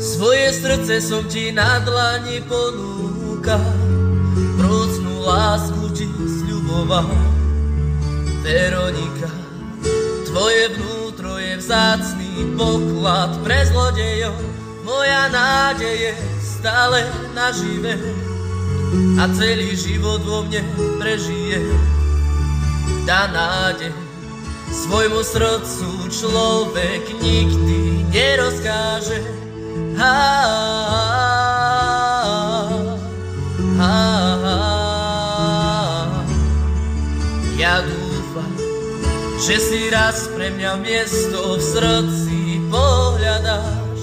Svoje srdce som ti na dlani ponúkal, vrúcnú lásku ti sľuboval. Veronika, tvoje vnútro je vzácny poklad pre zlodejov. Moja nádej je stále nažive a celý život vo mne prežije. Tá nádej svojmu srdcu človek nikdy nerozkáže. Ja dúfam, že si raz pre mňa miesto v srdci pohľadáš.